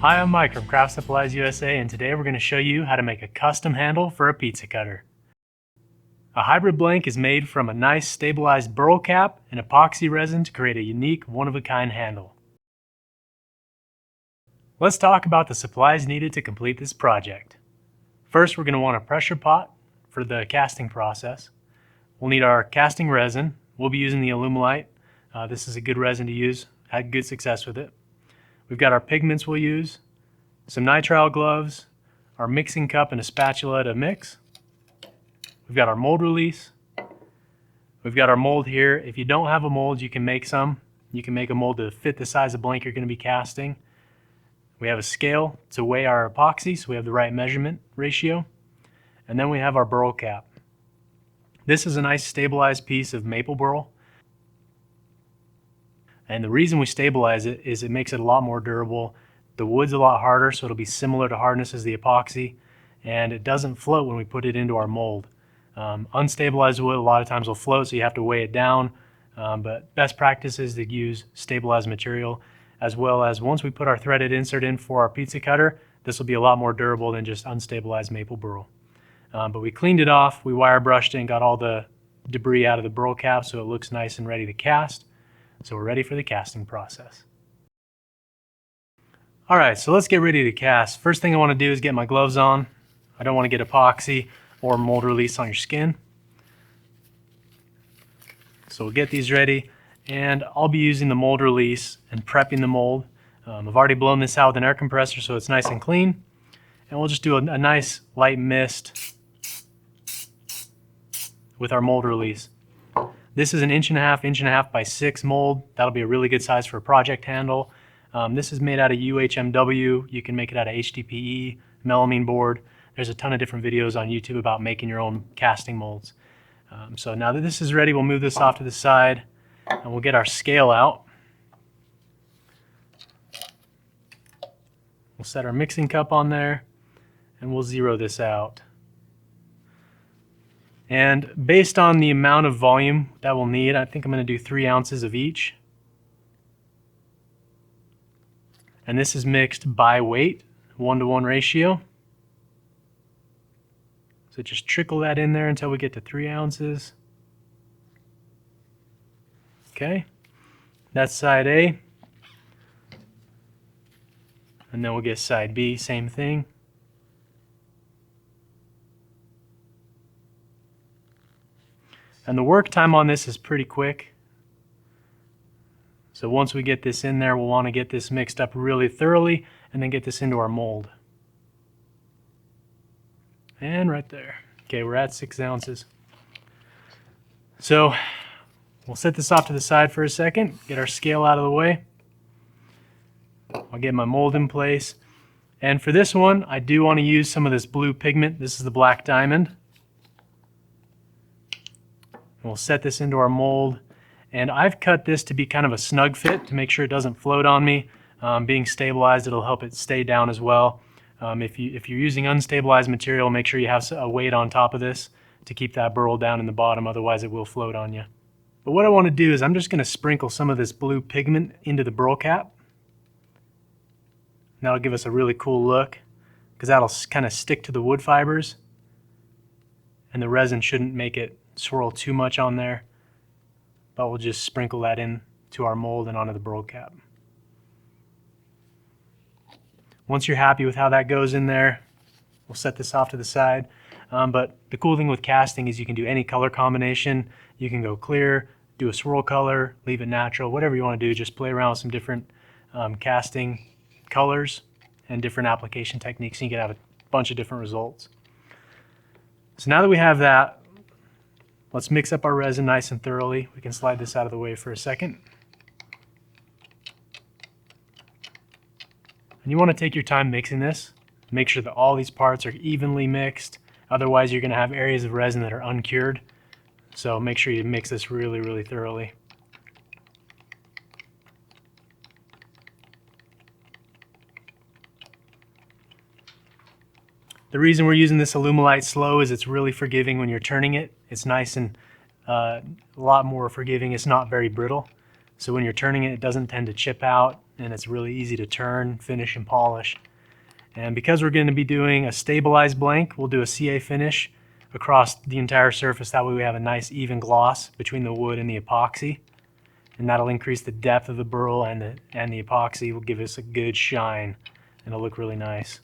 Hi, I'm Mike from Craft Supplies USA, and today we're going to show you how to make a custom handle for a pizza cutter. A hybrid blank is made from a nice stabilized burl cap and epoxy resin to create a unique, one-of-a-kind handle. Let's talk about the supplies needed to complete this project. First, we're going to want a pressure pot for the casting process. We'll need our casting resin. We'll be using the Alumilite. This is a good resin to use. Had good success with it. We've got our pigments we'll use, some nitrile gloves, our mixing cup and a spatula to mix. We've got our mold release. We've got our mold here. If you don't have a mold, you can make some. You can make a mold to fit the size of blank you're going to be casting. We have a scale to weigh our epoxy, so we have the right measurement ratio. And then we have our burl cap. This is a nice stabilized piece of Maple Burl. And the reason we stabilize it is it makes it a lot more durable. The wood's a lot harder, so it'll be similar to hardness as the epoxy, and it doesn't float when we put it into our mold. Unstabilized wood a lot of times will float, so you have to weigh it down, but best practice is to use stabilized material, as well as once we put our threaded insert in for our pizza cutter, this will be a lot more durable than just unstabilized Maple Burl. But we cleaned it off, we wire brushed it and got all the debris out of the burl cap so it looks nice and ready to cast. So we're ready for the casting process. Alright, so let's get ready to cast. First thing I want to do is get my gloves on. I don't want to get epoxy or mold release on your skin. So we'll get these ready, and I'll be using the mold release and prepping the mold. I've already blown this out with an air compressor so it's nice and clean. And we'll just do a nice light mist with our mold release. This is an 1.5" by 6" mold. That'll be a really good size for a project handle. This is made out of UHMW. You can make it out of HDPE, melamine board. There's a ton of different videos on YouTube about making your own casting molds. So now that this is ready, we'll move this off to the side and we'll get our scale out. We'll set our mixing cup on there and we'll zero this out. And based on the amount of volume that we'll need, I think I'm going to do 3 ounces of each. And this is mixed by weight, 1-to-1 ratio. So just trickle that in there until we get to 3 ounces. Okay, that's side A. And then we'll get side B, same thing. And the work time on this is pretty quick. So once we get this in there, we'll want to get this mixed up really thoroughly and then get this into our mold. And right there. Okay, we're at 6 ounces. So we'll set this off to the side for a second, get our scale out of the way. I'll get my mold in place. And for this one, I do want to use some of this blue pigment. This is the Black Diamond. We'll set this into our mold, and I've cut this to be kind of a snug fit to make sure it doesn't float on me. Being stabilized, it'll help it stay down as well. If you're using unstabilized material, make sure you have a weight on top of this to keep that burl down in the bottom, otherwise it will float on you. But what I want to do is I'm just going to sprinkle some of this blue pigment into the burl cap. And that'll give us a really cool look, because that'll kind of stick to the wood fibers, and the resin shouldn't make it swirl too much on there, but we'll just sprinkle that in to our mold and onto the burl cap. Once you're happy with how that goes in there, we'll set this off to the side. But the cool thing with casting is you can do any color combination. You can go clear, do a swirl color, leave it natural, whatever you want to do. Just play around with some different casting colors and different application techniques, and you can have a bunch of different results. So now that we have that, let's mix up our resin nice and thoroughly. We can slide this out of the way for a second. And you want to take your time mixing this. Make sure that all these parts are evenly mixed. Otherwise, you're going to have areas of resin that are uncured. So make sure you mix this really, really thoroughly. The reason we're using this Alumilite slow is it's really forgiving when you're turning it. It's nice and a lot more forgiving. It's not very brittle. So when you're turning it, it doesn't tend to chip out, and it's really easy to turn, finish, and polish. And because we're going to be doing a stabilized blank, we'll do a CA finish across the entire surface. That way we have a nice even gloss between the wood and the epoxy. And that'll increase the depth of the burl, and the epoxy will give us a good shine, and it'll look really nice.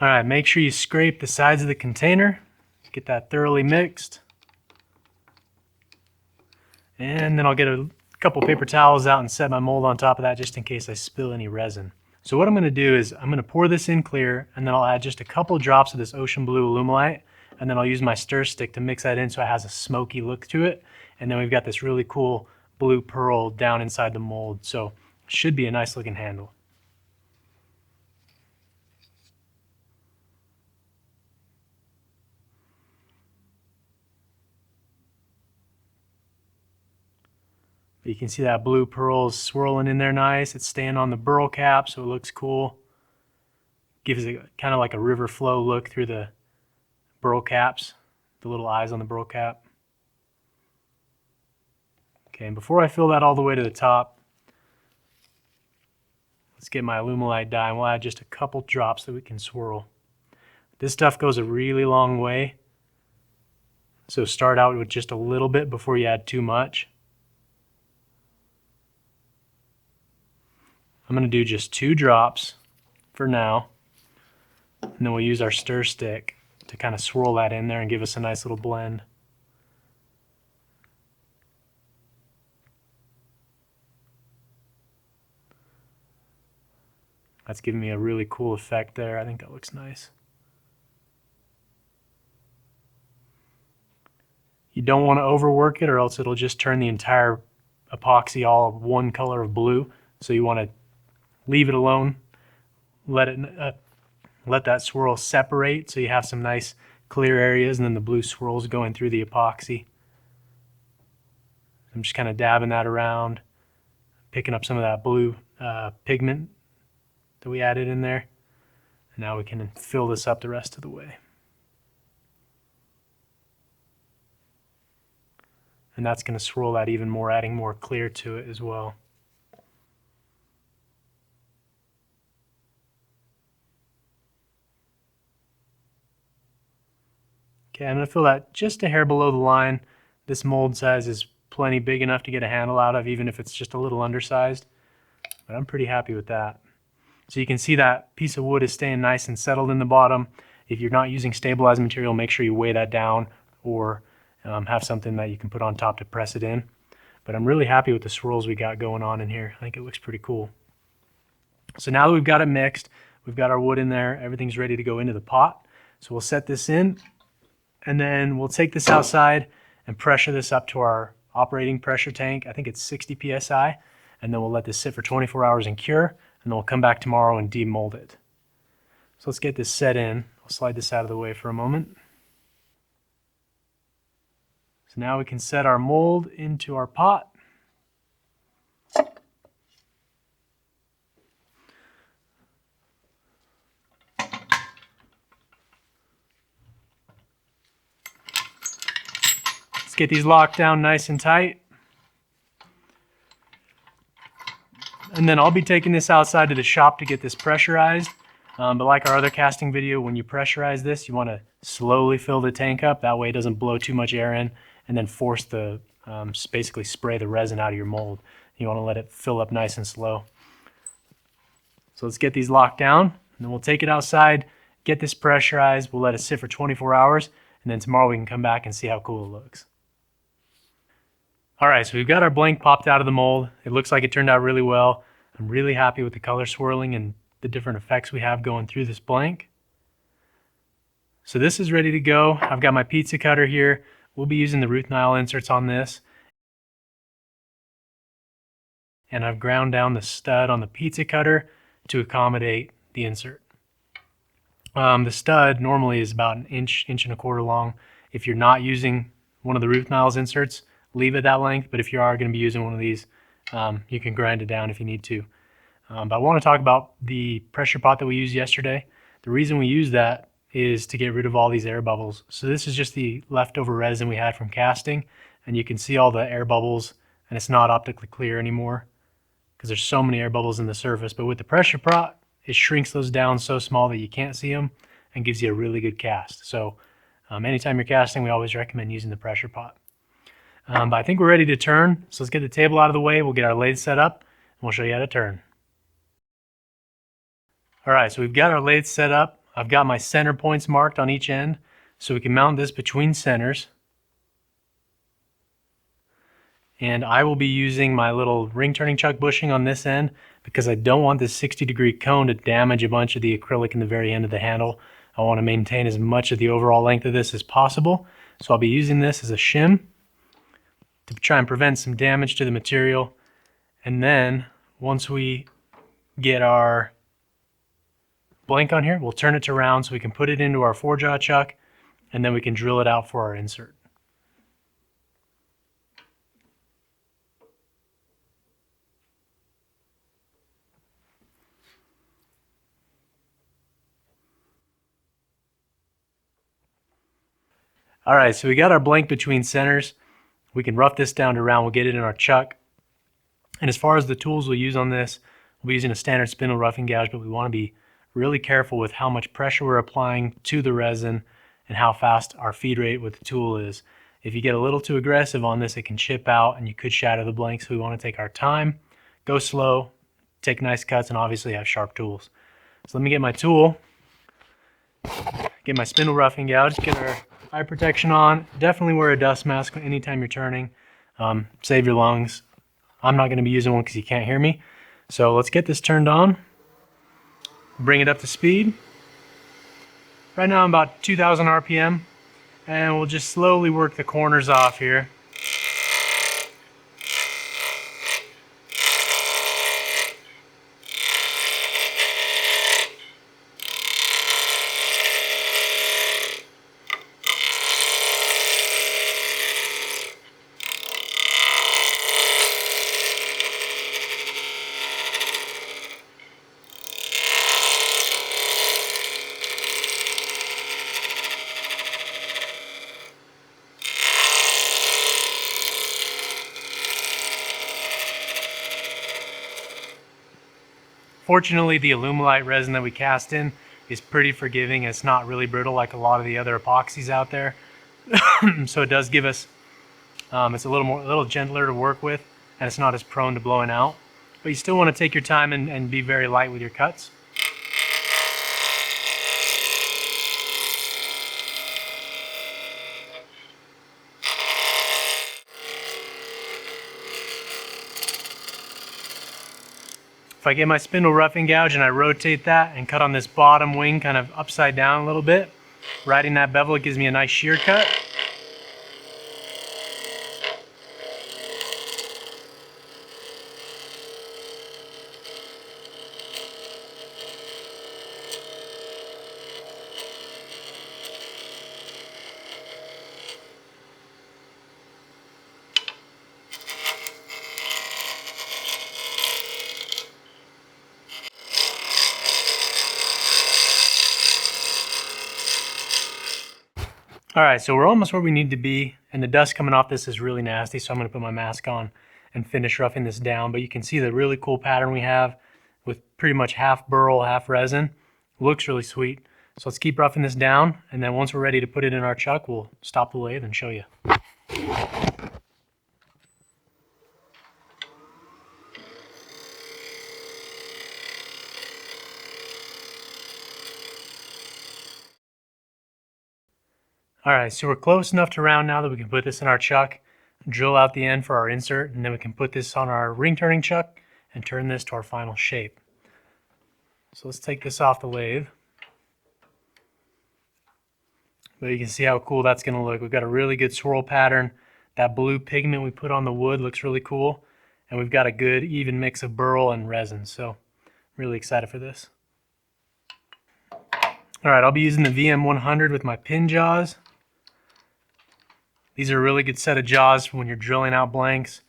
All right, make sure you scrape the sides of the container, get that thoroughly mixed. And then I'll get a couple paper towels out and set my mold on top of that just in case I spill any resin. So what I'm going to do is I'm going to pour this in clear, and then I'll add just a couple drops of this ocean blue Alumilite, and then I'll use my stir stick to mix that in so it has a smoky look to it. And then we've got this really cool blue pearl down inside the mold, so it should be a nice looking handle. But you can see that blue pearl is swirling in there nice. It's staying on the burl cap, so it looks cool. Gives it kind of like a river flow look through the burl caps, the little eyes on the burl cap. Okay, and before I fill that all the way to the top, let's get my Alumilite dye, and we'll add just a couple drops that we can swirl. This stuff goes a really long way, so start out with just a little bit before you add too much. I'm going to do just 2 drops for now, and then we'll use our stir stick to kind of swirl that in there and give us a nice little blend. That's giving me a really cool effect there. I think that looks nice. You don't want to overwork it, or else it'll just turn the entire epoxy all one color of blue. So you want to leave it alone, let that swirl separate so you have some nice clear areas, and then the blue swirls going through the epoxy. I'm just kind of dabbing that around, picking up some of that blue pigment that we added in there. And now we can fill this up the rest of the way. And that's going to swirl that even more, adding more clear to it as well. Okay, I'm going to fill that just a hair below the line. This mold size is plenty big enough to get a handle out of, even if it's just a little undersized. But I'm pretty happy with that. So you can see that piece of wood is staying nice and settled in the bottom. If you're not using stabilized material, make sure you weigh that down, or have something that you can put on top to press it in. But I'm really happy with the swirls we got going on in here. I think it looks pretty cool. So now that we've got it mixed, we've got our wood in there, everything's ready to go into the pot. So we'll set this in, and then we'll take this outside and pressure this up to our operating pressure tank. I think it's 60 psi, and then we'll let this sit for 24 hours and cure, and then we'll come back tomorrow and demold it. So let's get this set in. I'll slide this out of the way for a moment. So now we can set our mold into our pot. Let's get these locked down nice and tight. And then I'll be taking this outside to the shop to get this pressurized. But like our other casting video, when you pressurize this, you want to slowly fill the tank up. That way it doesn't blow too much air in, and then force the, basically spray the resin out of your mold. You want to let it fill up nice and slow. So let's get these locked down, and then we'll take it outside, get this pressurized. We'll let it sit for 24 hours, and then tomorrow we can come back and see how cool it looks. All right, so we've got our blank popped out of the mold. It looks like it turned out really well. I'm really happy with the color swirling and the different effects we have going through this blank. So this is ready to go. I've got my pizza cutter here. We'll be using the Ruth Nile inserts on this. And I've ground down the stud on the pizza cutter to accommodate the insert. The stud normally is about an inch, inch and a quarter long. If you're not using one of the Ruth Niles inserts, leave it that length. But if you are going to be using one of these, you can grind it down if you need to. But I want to talk about the pressure pot that we used yesterday. The reason we use that is to get rid of all these air bubbles. So this is just the leftover resin we had from casting, and you can see all the air bubbles, and it's not optically clear anymore because there's so many air bubbles in the surface. But with the pressure pot, it shrinks those down so small that you can't see them and gives you a really good cast. So anytime you're casting, we always recommend using the pressure pot. But I think we're ready to turn, so let's get the table out of the way. We'll get our lathe set up, and we'll show you how to turn. All right, so we've got our lathe set up. I've got my center points marked on each end, so we can mount this between centers. And I will be using my little ring turning chuck bushing on this end because I don't want this 60-degree cone to damage a bunch of the acrylic in the very end of the handle. I want to maintain as much of the overall length of this as possible. So I'll be using this as a shim to try and prevent some damage to the material. And then once we get our blank on here, we'll turn it to round so we can put it into our 4-jaw chuck, and then we can drill it out for our insert. All right, so we got our blank between centers. We can rough this down to round. We'll get it in our chuck. And as far as the tools we'll use on this, we'll be using a standard spindle roughing gouge, but we want to be really careful with how much pressure we're applying to the resin and how fast our feed rate with the tool is. If you get a little too aggressive on this, it can chip out and you could shatter the blank. So we want to take our time, go slow, take nice cuts, and obviously have sharp tools. So let me get my tool, get my spindle roughing gouge, get our eye protection on. Definitely wear a dust mask anytime you're turning. Save your lungs. I'm not going to be using one because you can't hear me. So let's get this turned on. Bring it up to speed. Right now I'm about 2,000 RPM, and we'll just slowly work the corners off here. Fortunately, the Alumilite resin that we cast in is pretty forgiving. It's not really brittle like a lot of the other epoxies out there. So it does give us, it's a little gentler to work with, and it's not as prone to blowing out. But you still want to take your time and be very light with your cuts. If I get my spindle roughing gouge and I rotate that and cut on this bottom wing kind of upside down a little bit, riding that bevel, it gives me a nice shear cut. All right, so we're almost where we need to be, and the dust coming off this is really nasty, so I'm going to put my mask on and finish roughing this down. But you can see the really cool pattern we have with pretty much half burl, half resin. Looks really sweet. So let's keep roughing this down, and then once we're ready to put it in our chuck, we'll stop the lathe and show you. All right, so we're close enough to round now that we can put this in our chuck, drill out the end for our insert, and then we can put this on our ring turning chuck and turn this to our final shape. So let's take this off the lathe. But you can see how cool that's going to look. We've got a really good swirl pattern. That blue pigment we put on the wood looks really cool. And we've got a good even mix of burl and resin. So really excited for this. All right, I'll be using the VM100 with my pin jaws. These are a really good set of jaws for when you're drilling out blanks,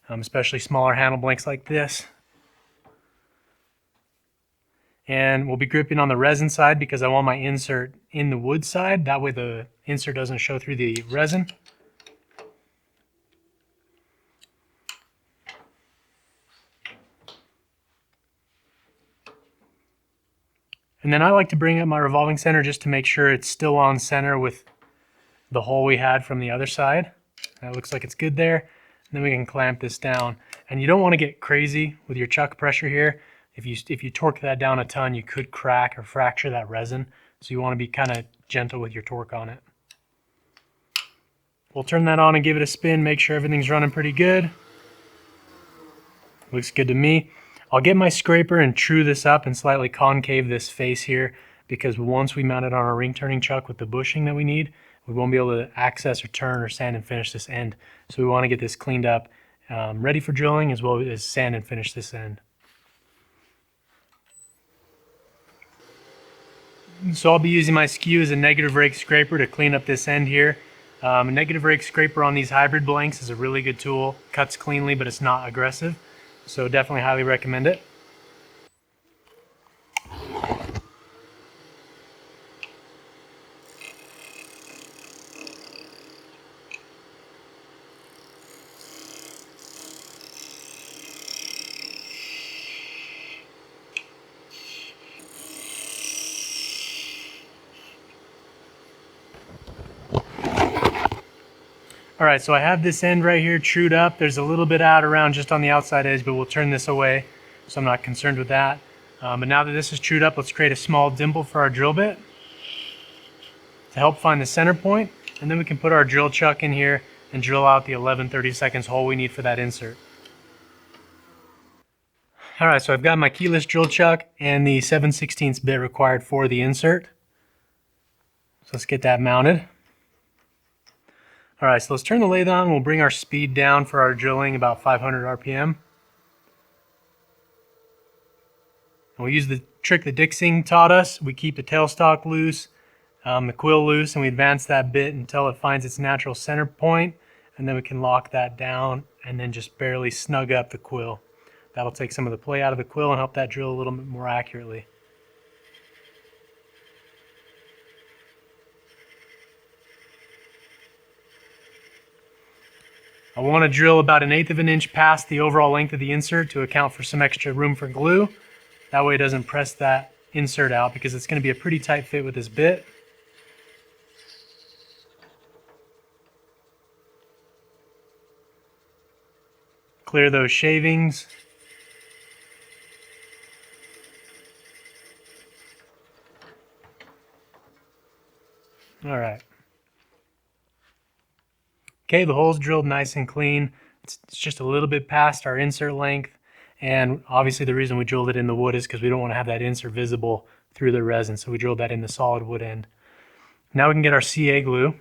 especially smaller handle blanks like this. And we'll be gripping on the resin side because I want my insert in the wood side. That way the insert doesn't show through the resin. And then I like to bring up my revolving center just to make sure it's still on center with the hole we had from the other side. That looks like it's good there. And then we can clamp this down. And you don't want to get crazy with your chuck pressure here. If you torque that down a ton, you could crack or fracture that resin. So you want to be kind of gentle with your torque on it. We'll turn that on and give it a spin, make sure everything's running pretty good. Looks good to me. I'll get my scraper and true this up and slightly concave this face here, because once we mount it on our ring turning chuck with the bushing that we need, we won't be able to access or turn or sand and finish this end. So we want to get this cleaned up, ready for drilling, as well as sand and finish this end. So I'll be using my skew as a negative rake scraper to clean up this end here. A negative rake scraper on these hybrid blanks is a really good tool. Cuts cleanly, but it's not aggressive. So definitely highly recommend it. All right, so I have this end right here trued up. There's a little bit out around just on the outside edge, but we'll turn this away, so I'm not concerned with that. But now that this is trued up, let's create a small dimple for our drill bit to help find the center point, and then we can put our drill chuck in here and drill out the 11/32 hole we need for that insert. All right, so I've got my keyless drill chuck and the 7/16 bit required for the insert. So let's get that mounted. All right, so let's turn the lathe on. We'll bring our speed down for our drilling, about 500 RPM. And we'll use the trick that Dixing taught us. We keep the tailstock loose, the quill loose, and we advance that bit until it finds its natural center point, and then we can lock that down and then just barely snug up the quill. That'll take some of the play out of the quill and help that drill a little bit more accurately. I want to drill about 1/8 of an inch past the overall length of the insert to account for some extra room for glue. That way it doesn't press that insert out, because it's going to be a pretty tight fit with this bit. Clear those shavings. All right. Okay, the hole's drilled nice and clean. It's just a little bit past our insert length, and obviously the reason we drilled it in the wood is because we don't want to have that insert visible through the resin, so we drilled that in the solid wood end. Now we can get our CA glue,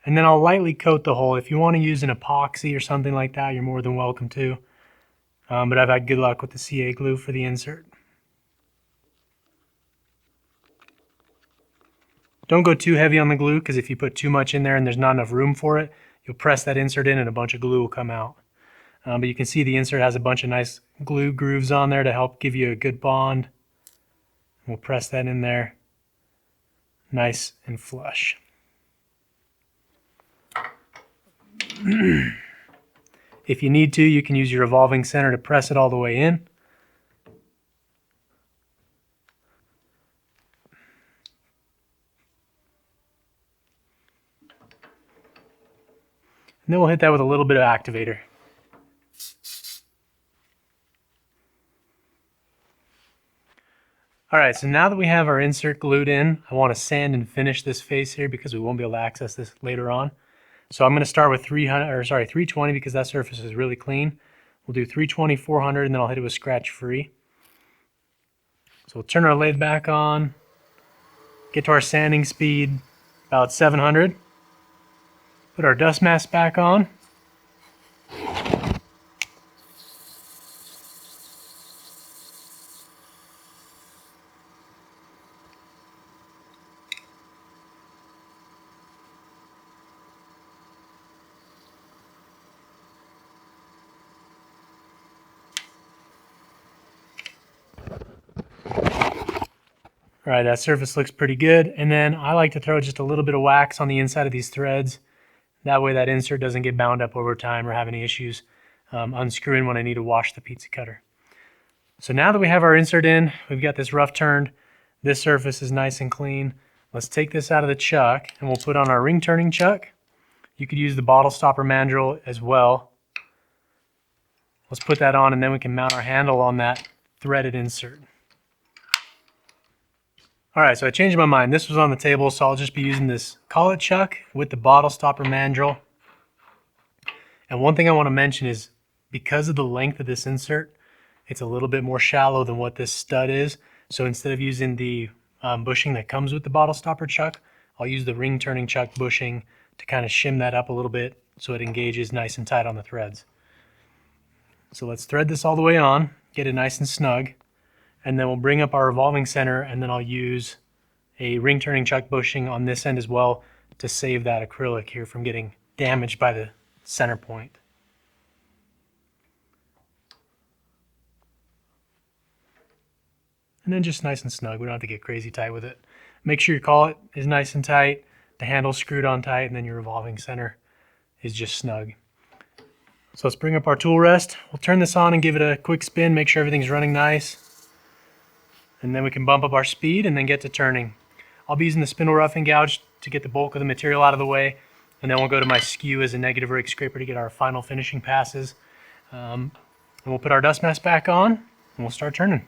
and then I'll lightly coat the hole. If you want to use an epoxy or something like that, you're more than welcome to, but I've had good luck with the CA glue for the insert. Don't go too heavy on the glue, because if you put too much in there and there's not enough room for it, you'll press that insert in and a bunch of glue will come out. But you can see the insert has a bunch of nice glue grooves on there to help give you a good bond. We'll press that in there nice and flush. If you need to, you can use your revolving center to press it all the way in. And then we'll hit that with a little bit of activator. All right, so now that we have our insert glued in, I want to sand and finish this face here because we won't be able to access this later on. So I'm going to start with 320 because that surface is really clean. We'll do 320, 400, and then I'll hit it with scratch free. So we'll turn our lathe back on, get to our sanding speed, about 700. Put our dust mask back on. All right, that surface looks pretty good. And then I like to throw just a little bit of wax on the inside of these threads. That way that insert doesn't get bound up over time or have any issues unscrewing when I need to wash the pizza cutter. So now that we have our insert in, we've got this rough turned. This surface is nice and clean. Let's take this out of the chuck and we'll put on our ring turning chuck. You could use the bottle stopper mandrel as well. Let's put that on and then we can mount our handle on that threaded insert. Alright, so I changed my mind. This was on the table, so I'll just be using this collet chuck with the bottle stopper mandrel. And one thing I want to mention is because of the length of this insert, it's a little bit more shallow than what this stud is. So instead of using the bushing that comes with the bottle stopper chuck, I'll use the ring turning chuck bushing to kind of shim that up a little bit so it engages nice and tight on the threads. So let's thread this all the way on, get it nice and snug, and then we'll bring up our revolving center, and then I'll use a ring turning chuck bushing on this end as well to save that acrylic here from getting damaged by the center point. And then just nice and snug. We don't have to get crazy tight with it. Make sure your collet is nice and tight, the handle's screwed on tight, and then your revolving center is just snug. So let's bring up our tool rest. We'll turn this on and give it a quick spin, make sure everything's running nice. And then we can bump up our speed and then get to turning. I'll be using the spindle roughing gouge to get the bulk of the material out of the way. And then we'll go to my skew as a negative rake scraper to get our final finishing passes. And we'll put our dust mask back on and we'll start turning.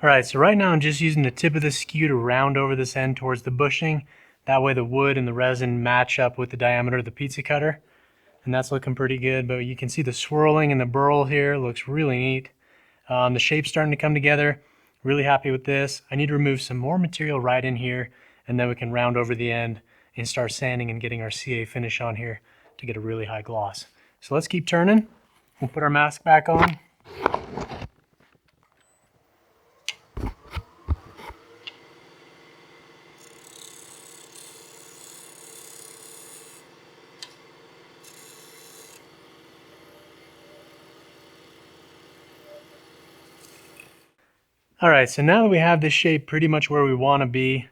Alright, so right now I'm just using the tip of the skew to round over this end towards the bushing. That way the wood and the resin match up with the diameter of the pizza cutter. And that's looking pretty good, but you can see the swirling and the burl here looks really neat. The shape's starting to come together. Really happy with this. I need to remove some more material right in here, and then we can round over the end and start sanding and getting our CA finish on here to get a really high gloss. So let's keep turning. We'll put our mask back on. Alright, so now that we have this shape pretty much where we want to be,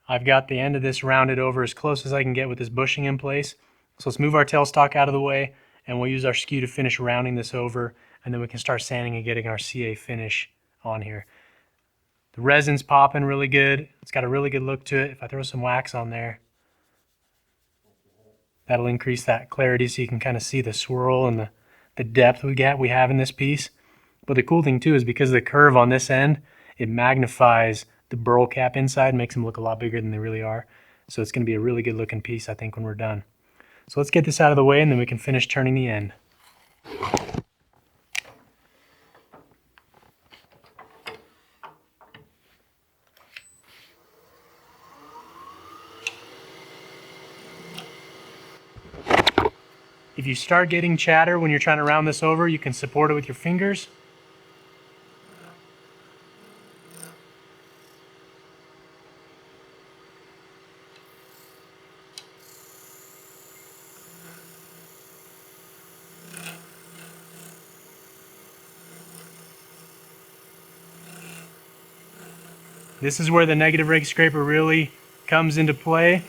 I've got the end of this rounded over as close as I can get with this bushing in place. So let's move our tailstock out of the way, and we'll use our skew to finish rounding this over, and then we can start sanding and getting our CA finish on here. The resin's popping really good. It's got a really good look to it. If I throw some wax on there, that'll increase that clarity so you can kind of see the swirl and the depth we have in this piece. But the cool thing too is because of the curve on this end, it magnifies the burl cap inside, makes them look a lot bigger than they really are. So it's going to be a really good looking piece, I think, when we're done. So let's get this out of the way and then we can finish turning the end. If If you start getting chatter when you're trying to round this over, you can support it with your fingers. This is where the negative rake scraper really comes into play.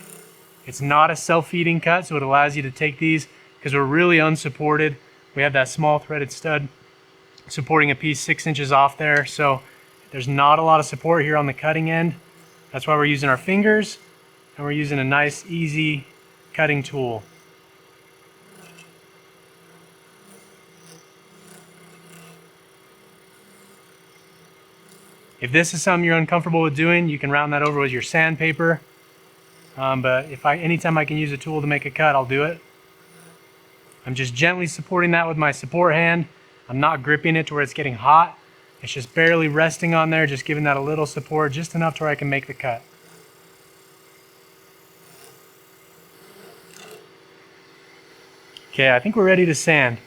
It's not a self-feeding cut, so it allows you to take these, because we're really unsupported. We have that small threaded stud supporting a piece 6 inches off there, so there's not a lot of support here on the cutting end. That's why we're using our fingers, and we're using a nice, easy cutting tool. If this is something you're uncomfortable with doing, you can round that over with your sandpaper. But anytime I can use a tool to make a cut, I'll do it. I'm just gently supporting that with my support hand. I'm not gripping it to where it's getting hot. It's just barely resting on there, just giving that a little support, just enough to where I can make the cut. Okay, I think we're ready to sand.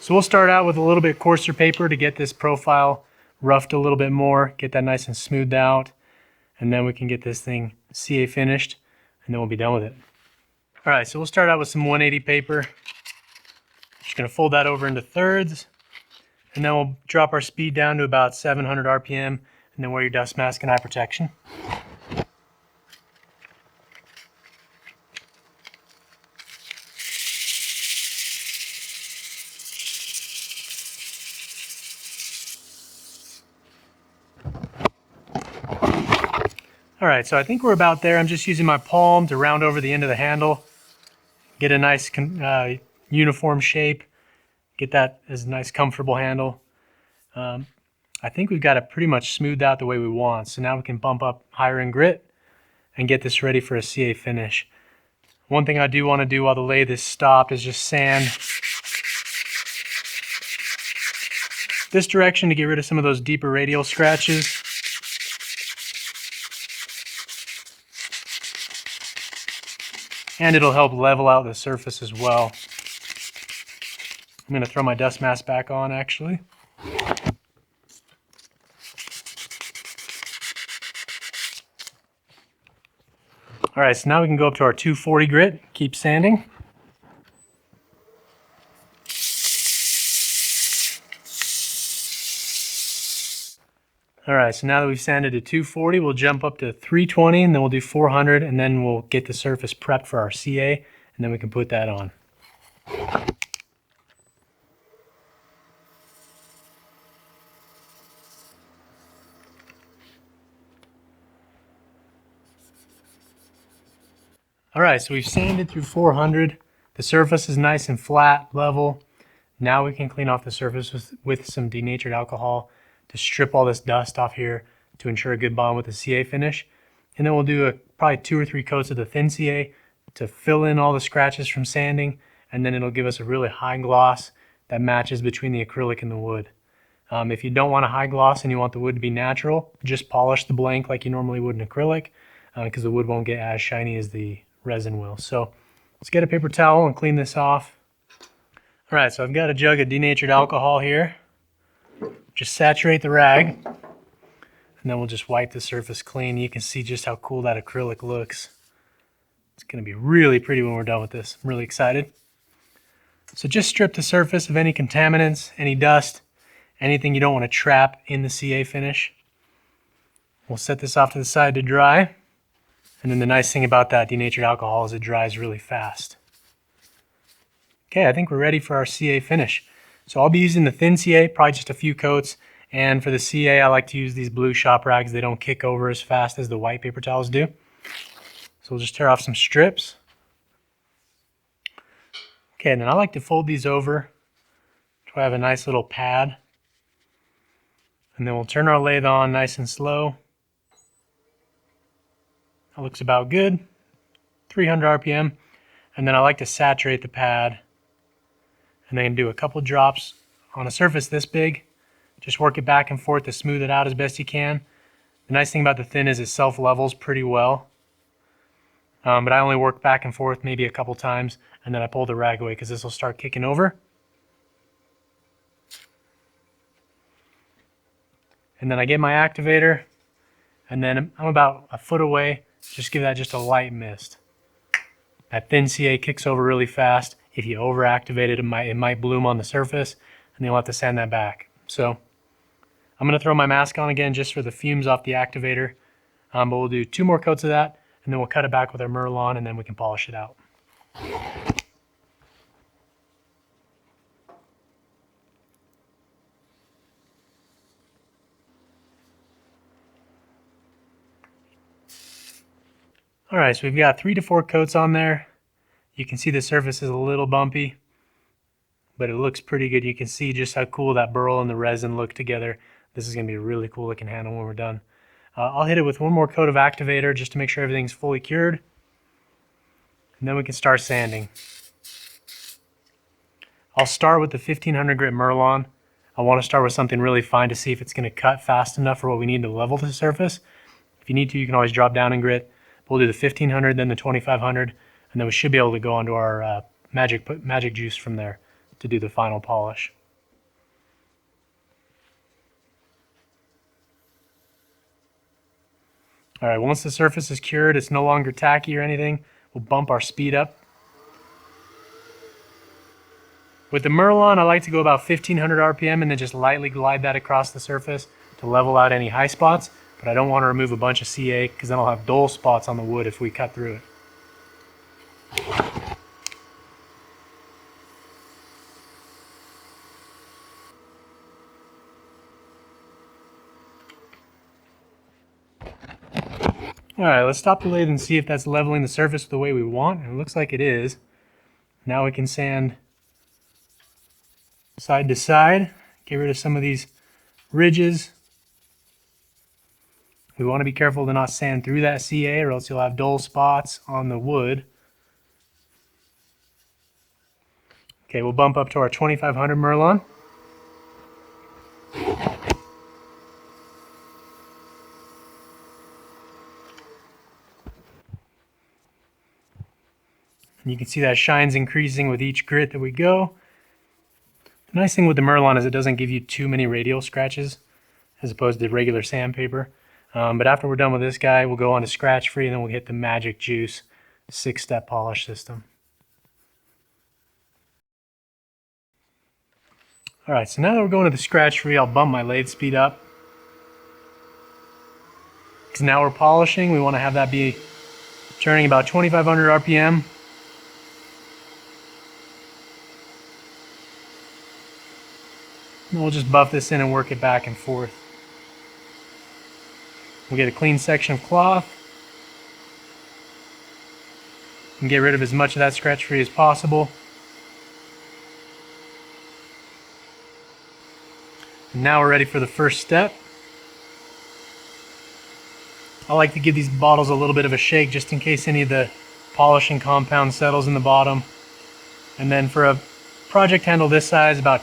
So we'll start out with a little bit coarser paper to get this profile roughed a little bit more, get that nice and smoothed out, and then we can get this thing CA finished, and then we'll be done with it. All right, so we'll start out with some 180 paper. Just gonna fold that over into thirds, and then we'll drop our speed down to about 700 RPM, and then wear your dust mask and eye protection. All right, so I think we're about there. I'm just using my palm to round over the end of the handle, get a nice uniform shape, get that as a nice comfortable handle. I think we've got it pretty much smoothed out the way we want. So now we can bump up higher in grit and get this ready for a CA finish. One thing I do want to do while the lathe is stopped is just sand this direction to get rid of some of those deeper radial scratches. And it'll help level out the surface as well. I'm going to throw my dust mask back on actually. All right, so now we can go up to our 240 grit, keep sanding. All right, so now that we've sanded to 240, we'll jump up to 320, and then we'll do 400, and then we'll get the surface prepped for our CA, and then we can put that on. All right, so we've sanded through 400. The surface is nice and flat, level. Now we can clean off the surface with some denatured alcohol to strip all this dust off here to ensure a good bond with the CA finish. And then we'll do probably 2 or 3 coats of the thin CA to fill in all the scratches from sanding, and then it'll give us a really high gloss that matches between the acrylic and the wood. If you don't want a high gloss and you want the wood to be natural, just polish the blank like you normally would in acrylic, because the wood won't get as shiny as the resin will. So let's get a paper towel and clean this off. All right, so I've got a jug of denatured alcohol here. Just saturate the rag, and then we'll just wipe the surface clean. You can see just how cool that acrylic looks. It's going to be really pretty when we're done with this. I'm really excited. So just strip the surface of any contaminants, any dust, anything you don't want to trap in the CA finish. We'll set this off to the side to dry. And then the nice thing about that denatured alcohol is it dries really fast. Okay, I think we're ready for our CA finish. So I'll be using the thin CA, probably just a few coats. And for the CA, I like to use these blue shop rags. They don't kick over as fast as the white paper towels do. So we'll just tear off some strips. Okay, and then I like to fold these over so I have a nice little pad. And then we'll turn our lathe on nice and slow. That looks about good, 300 RPM. And then I like to saturate the pad and then do a couple drops on a surface this big. Just work it back and forth to smooth it out as best you can. The nice thing about the thin is it self-levels pretty well. But I only work back and forth maybe a couple times, and then I pull the rag away because this will start kicking over. And then I get my activator, and then I'm about a foot away. Just give that just a light mist. That thin CA kicks over really fast. If you over activate it, it might bloom on the surface, and you'll have to sand that back. So I'm going to throw my mask on again just for the fumes off the activator. But we'll do 2 more coats of that, and then we'll cut it back with our Merlon, and then we can polish it out. All right, so we've got 3 to 4 coats on there. You can see the surface is a little bumpy, but it looks pretty good. You can see just how cool that burl and the resin look together. This is going to be a really cool looking handle when we're done. I'll hit it with 1 more coat of activator just to make sure everything's fully cured. And then we can start sanding. I'll start with the 1500 grit Merlon. I want to start with something really fine to see if it's going to cut fast enough for what we need to level the surface. If you need to, you can always drop down in grit. We'll do the 1500, then the 2500, and then we should be able to go onto our magic juice from there to do the final polish. All right, once the surface is cured, it's no longer tacky or anything, we'll bump our speed up. With the Merlon, I like to go about 1500 RPM and then just lightly glide that across the surface to level out any high spots, but I don't want to remove a bunch of CA because then I'll have dull spots on the wood if we cut through it. All right, let's stop the lathe and see if that's leveling the surface the way we want. And it looks like it is. Now we can sand side to side, get rid of some of these ridges. We want to be careful to not sand through that CA or else you'll have dull spots on the wood. Okay, we'll bump up to our 2500 Merlon. And you can see that shine's increasing with each grit that we go. The nice thing with the Merlon is it doesn't give you too many radial scratches as opposed to regular sandpaper. But after we're done with this guy, we'll go on to scratch free and then we'll hit the magic juice 6-step polish system. All right, so now that we're going to the scratch free, I'll bump my lathe speed up. Because now we're polishing, we want to have that be turning about 2500 RPM. And we'll just buff this in and work it back and forth. We'll get a clean section of cloth and get rid of as much of that scratch free as possible. And now we're ready for the first step. I like to give these bottles a little bit of a shake just in case any of the polishing compound settles in the bottom. And then for a project handle this size, about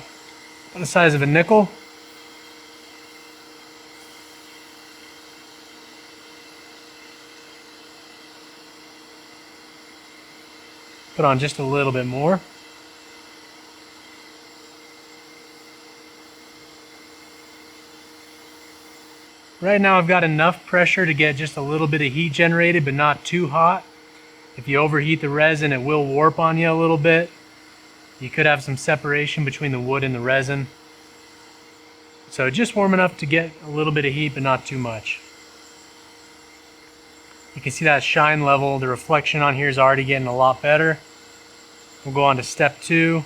the size of a nickel, put on just a little bit more. Right now I've got enough pressure to get just a little bit of heat generated, but not too hot. If you overheat the resin, it will warp on you a little bit. You could have some separation between the wood and the resin. So just warm enough to get a little bit of heat, but not too much. You can see that shine level, the reflection on here is already getting a lot better. We'll go on to step 2.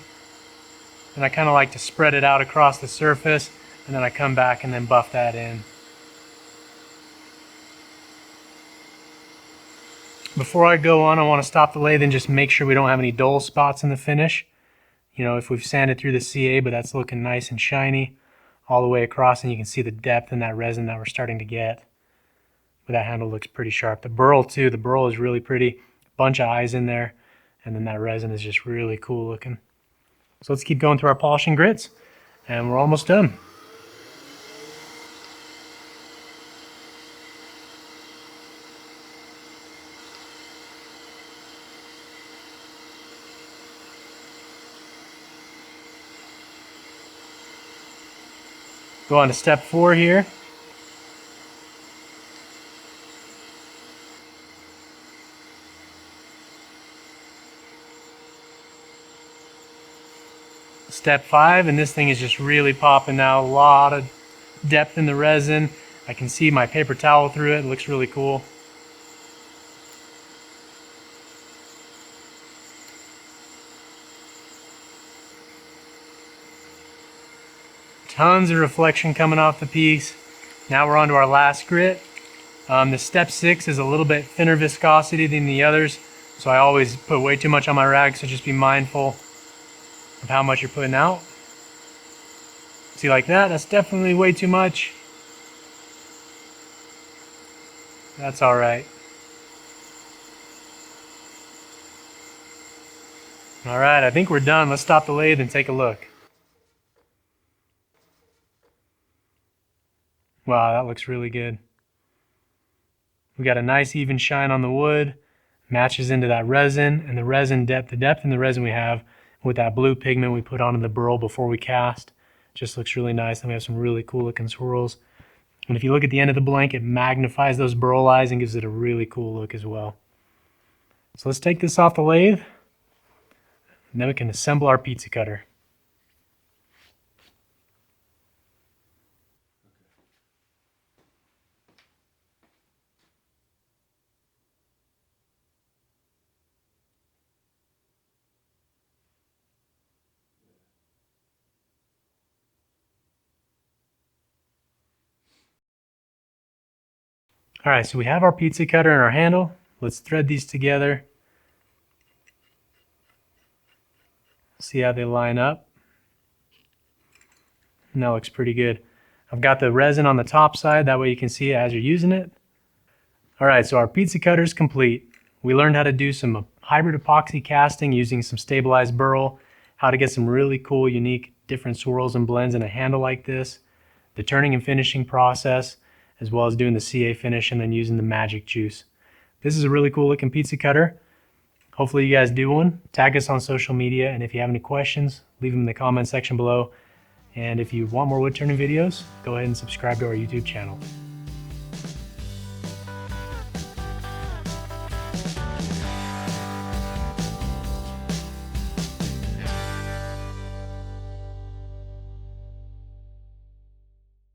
And I kind of like to spread it out across the surface, and then I come back and then buff that in. Before I go on, I want to stop the lathe and just make sure we don't have any dull spots in the finish. You know, if we've sanded through the CA, but that's looking nice and shiny all the way across, and you can see the depth in that resin that we're starting to get. But that handle looks pretty sharp. The burl too, the burl is really pretty. Bunch of eyes in there, and then that resin is just really cool looking. So let's keep going through our polishing grits, and we're almost done. Go on to step 4 here. Step 5, and this thing is just really popping now. A lot of depth in the resin. I can see my paper towel through it. It looks really cool. Tons of reflection coming off the piece. Now we're on to our last grit. The step 6 is a little bit thinner viscosity than the others, so I always put way too much on my rag, so just be mindful of how much you're putting out. See, like that? That's definitely way too much. That's all right. All right, I think we're done. Let's stop the lathe and take a look. Wow, that looks really good. We got a nice even shine on the wood, matches into that resin, and the resin depth, the depth in the resin we have with that blue pigment we put onto the burl before we cast, just looks really nice. And we have some really cool looking swirls. And if you look at the end of the blank, it magnifies those burl eyes and gives it a really cool look as well. So let's take this off the lathe, and then we can assemble our pizza cutter. All right, so we have our pizza cutter and our handle. Let's thread these together. See how they line up. And that looks pretty good. I've got the resin on the top side, that way you can see it as you're using it. All right, so our pizza cutter is complete. We learned how to do some hybrid epoxy casting using some stabilized burl, how to get some really cool, unique, different swirls and blends in a handle like this, the turning and finishing process, as well as doing the CA finish and then using the magic juice. This is a really cool looking pizza cutter. Hopefully you guys do one. Tag us on social media, and if you have any questions, leave them in the comment section below. And if you want more wood turning videos, go ahead and subscribe to our YouTube channel.